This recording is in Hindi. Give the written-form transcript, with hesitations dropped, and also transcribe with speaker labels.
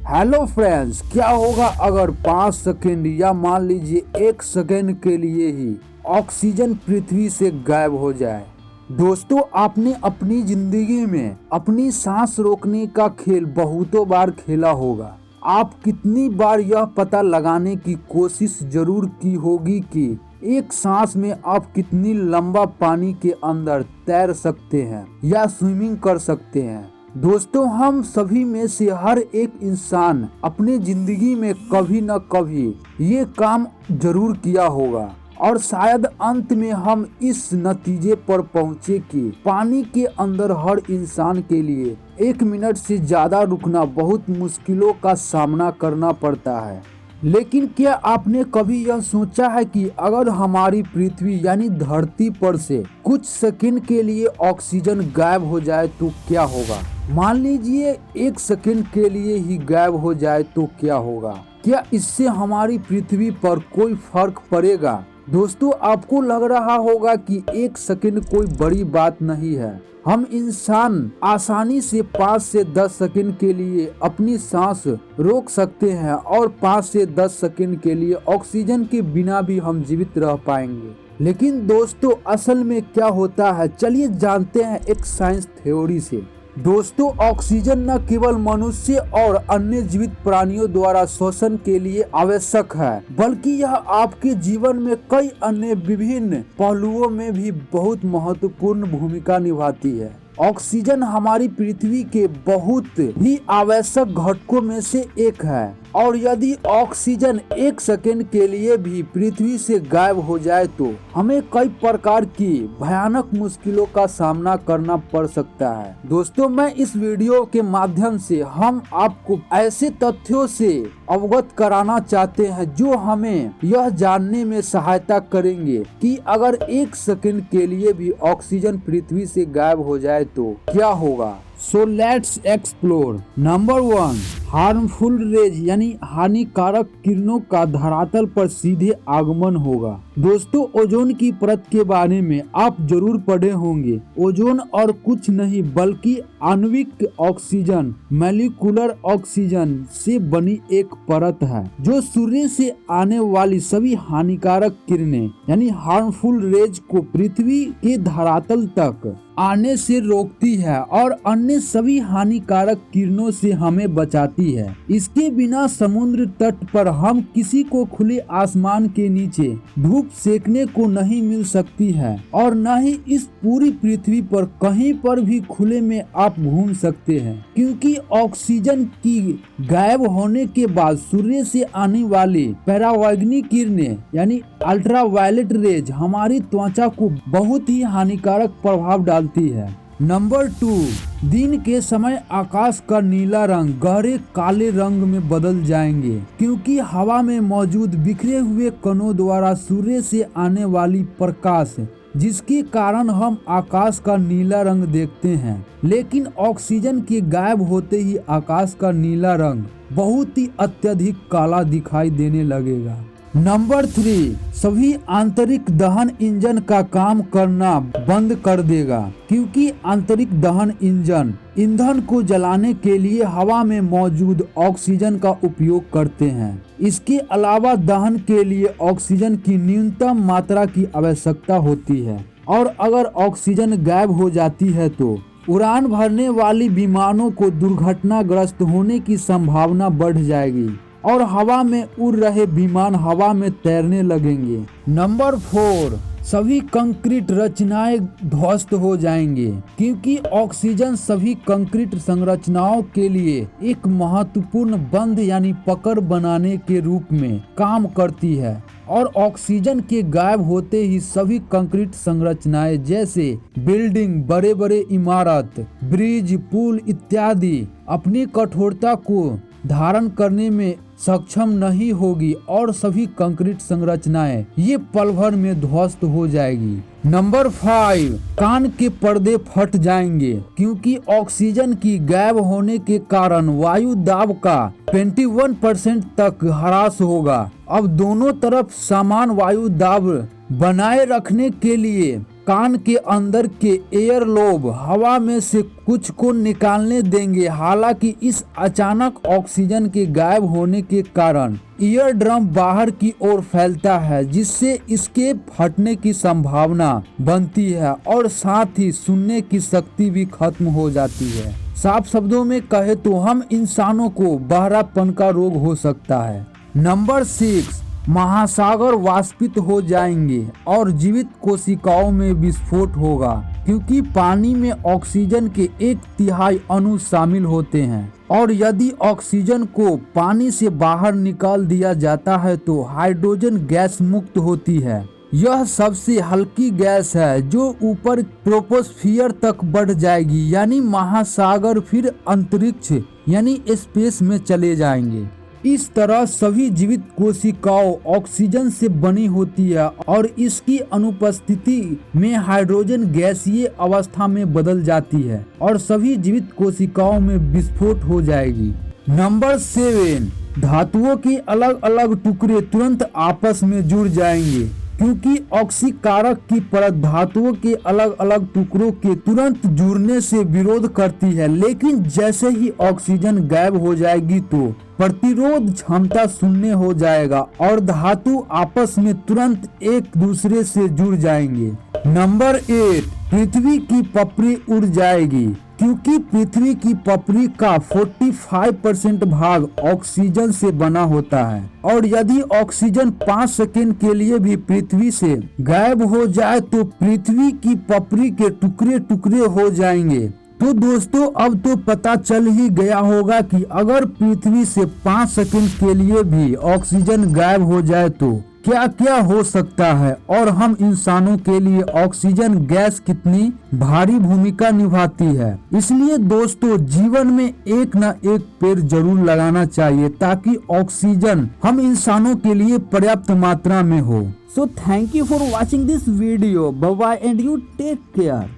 Speaker 1: हेलो फ्रेंड्स, क्या होगा अगर 5 सेकंड या मान लीजिए 1 सेकंड के लिए ही ऑक्सीजन पृथ्वी से गायब हो जाए। दोस्तों, आपने अपनी जिंदगी में अपनी सांस रोकने का खेल बहुतों बार खेला होगा। आप कितनी बार यह पता लगाने की कोशिश जरूर की होगी कि एक सांस में आप कितनी लंबा पानी के अंदर तैर सकते हैं या स्विमिंग कर सकते हैं। दोस्तों, हम सभी में से हर एक इंसान अपने जिंदगी में कभी न कभी ये काम जरूर किया होगा और शायद अंत में हम इस नतीजे पर पहुंचे कि पानी के अंदर हर इंसान के लिए 1 मिनट से ज्यादा रुकना बहुत मुश्किलों का सामना करना पड़ता है। लेकिन क्या आपने कभी यह सोचा है कि अगर हमारी पृथ्वी यानी धरती पर से कुछ सेकंड के लिए ऑक्सीजन गायब हो जाए तो क्या होगा? मान लीजिए 1 सेकंड के लिए ही गायब हो जाए तो क्या होगा? क्या इससे हमारी पृथ्वी पर कोई फर्क पड़ेगा? दोस्तों, आपको लग रहा होगा कि 1 सेकंड कोई बड़ी बात नहीं है। हम इंसान आसानी से 5 से 10 सेकंड के लिए अपनी सांस रोक सकते हैं और 5 से 10 सेकंड के लिए ऑक्सीजन के बिना भी हम जीवित रह पाएंगे। लेकिन दोस्तों, असल में क्या होता है, चलिए जानते हैं एक साइंस थ्योरी से। दोस्तों, ऑक्सीजन न केवल मनुष्य और अन्य जीवित प्राणियों द्वारा श्वसन के लिए आवश्यक है, बल्कि यह आपके जीवन में कई अन्य विभिन्न पहलुओं में भी बहुत महत्वपूर्ण भूमिका निभाती है। ऑक्सीजन हमारी पृथ्वी के बहुत ही आवश्यक घटकों में से एक है और यदि ऑक्सीजन 1 सेकंड के लिए भी पृथ्वी से गायब हो जाए तो हमें कई प्रकार की भयानक मुश्किलों का सामना करना पड़ सकता है। दोस्तों, मैं इस वीडियो के माध्यम से हम आपको ऐसे तथ्यों से अवगत कराना चाहते हैं जो हमें यह जानने में सहायता करेंगे कि अगर 1 सेकंड के लिए भी ऑक्सीजन पृथ्वी से गायब हो जाए तो क्या होगा। So let's explore. Number 1, harmful rays यानी हानिकारक किरणों का धरातल पर सीधे आगमन होगा। दोस्तों, ओजोन की परत के बारे में आप जरूर पढ़े होंगे। ओजोन और कुछ नहीं बल्कि आणविक ऑक्सीजन, मॉलिक्यूलर ऑक्सीजन से बनी एक परत है जो सूर्य से आने वाली सभी हानिकारक किरणें यानी हार्मफुल रेज को पृथ्वी के धरातल तक आने से रोकती है और अन्य सभी हानिकारक किरणों से हमें बचाती है। इसके बिना समुद्र तट पर हम किसी को खुले आसमान के नीचे धूप सेकने को नहीं मिल सकती है और न ही इस पूरी पृथ्वी पर कहीं पर भी खुले में आप घूम सकते हैं, क्योंकि ऑक्सीजन की गायब होने के बाद सूर्य से आने वाली परावैंगनी किरणें यानी अल्ट्रावायलेट रेज हमारी त्वचा को बहुत ही हानिकारक प्रभाव डालती है। नंबर 2, दिन के समय आकाश का नीला रंग गहरे काले रंग में बदल जाएंगे, क्योंकि हवा में मौजूद बिखरे हुए कणों द्वारा सूर्य से आने वाली प्रकाश जिसके कारण हम आकाश का नीला रंग देखते हैं। लेकिन ऑक्सीजन के गायब होते ही आकाश का नीला रंग बहुत ही अत्यधिक काला दिखाई देने लगेगा। नंबर 3, सभी आंतरिक दहन इंजन का काम करना बंद कर देगा, क्योंकि आंतरिक दहन इंजन ईंधन को जलाने के लिए हवा में मौजूद ऑक्सीजन का उपयोग करते हैं। इसके अलावा दहन के लिए ऑक्सीजन की न्यूनतम मात्रा की आवश्यकता होती है और अगर ऑक्सीजन गायब हो जाती है तो उड़ान भरने वाली विमानों को दुर्घटनाग्रस्त होने की संभावना बढ़ जाएगी और हवा में उड़ रहे विमान हवा में तैरने लगेंगे। नंबर 4, सभी कंक्रीट रचनाएं ध्वस्त हो जाएंगे, क्योंकि ऑक्सीजन सभी कंक्रीट संरचनाओं के लिए एक महत्वपूर्ण बंध यानी पकड़ बनाने के रूप में काम करती है और ऑक्सीजन के गायब होते ही सभी कंक्रीट संरचनाएं जैसे बिल्डिंग, बड़े बड़े इमारत, ब्रिज, पुल इत्यादि अपनी कठोरता को धारण करने में सक्षम नहीं होगी और सभी कंक्रीट संरचनाएं ये पल भर में ध्वस्त हो जाएगी। नंबर 5, कान के पर्दे फट जाएंगे, क्योंकि ऑक्सीजन की गायब होने के कारण वायु दाब का 21% तक ह्रास होगा। अब दोनों तरफ समान वायु दाब बनाए रखने के लिए कान के अंदर के एयर लोब हवा में से कुछ को निकालने देंगे। हालांकि इस अचानक ऑक्सीजन के गायब होने के कारण ईयर ड्रम बाहर की ओर फैलता है, जिससे इसके फटने की संभावना बनती है और साथ ही सुनने की शक्ति भी खत्म हो जाती है। साफ शब्दों में कहे तो हम इंसानों को बहरापन का रोग हो सकता है। नंबर 6, महासागर वाष्पित हो जाएंगे और जीवित कोशिकाओं में विस्फोट होगा, क्योंकि पानी में ऑक्सीजन के 1/3 अणु शामिल होते हैं और यदि ऑक्सीजन को पानी से बाहर निकाल दिया जाता है तो हाइड्रोजन गैस मुक्त होती है। यह सबसे हल्की गैस है जो ऊपर ट्रोपोस्फियर तक बढ़ जाएगी, यानी महासागर फिर अंतरिक्ष यानी स्पेस में चले जाएंगे। इस तरह सभी जीवित कोशिकाओं ऑक्सीजन से बनी होती है और इसकी अनुपस्थिति में हाइड्रोजन गैसीय अवस्था में बदल जाती है और सभी जीवित कोशिकाओं में विस्फोट हो जाएगी। नंबर 7, धातुओं के अलग अलग टुकड़े तुरंत आपस में जुड़ जाएंगे, क्योंकि ऑक्सीकारक की परत धातुओं के अलग अलग टुकड़ों के तुरंत जुड़ने से विरोध करती है, लेकिन जैसे ही ऑक्सीजन गायब हो जाएगी तो प्रतिरोध क्षमता शून्य हो जाएगा और धातु आपस में तुरंत एक दूसरे से जुड़ जाएंगे। नंबर 8, पृथ्वी की पपड़ी उड़ जाएगी, क्योंकि पृथ्वी की पपड़ी का 45% भाग ऑक्सीजन से बना होता है और यदि ऑक्सीजन 5 सेकंड के लिए भी पृथ्वी से गायब हो जाए तो पृथ्वी की पपड़ी के टुकड़े टुकड़े हो जाएंगे। तो दोस्तों अब तो पता चल ही गया होगा कि अगर पृथ्वी से 5 सेकंड के लिए भी ऑक्सीजन गायब हो जाए तो क्या क्या हो सकता है और हम इंसानों के लिए ऑक्सीजन गैस कितनी भारी भूमिका निभाती है। इसलिए दोस्तों जीवन में एक न एक पेड़ जरूर लगाना चाहिए ताकि ऑक्सीजन हम इंसानों के लिए पर्याप्त मात्रा में हो। So thank you for watching this video. Bye bye and you take care.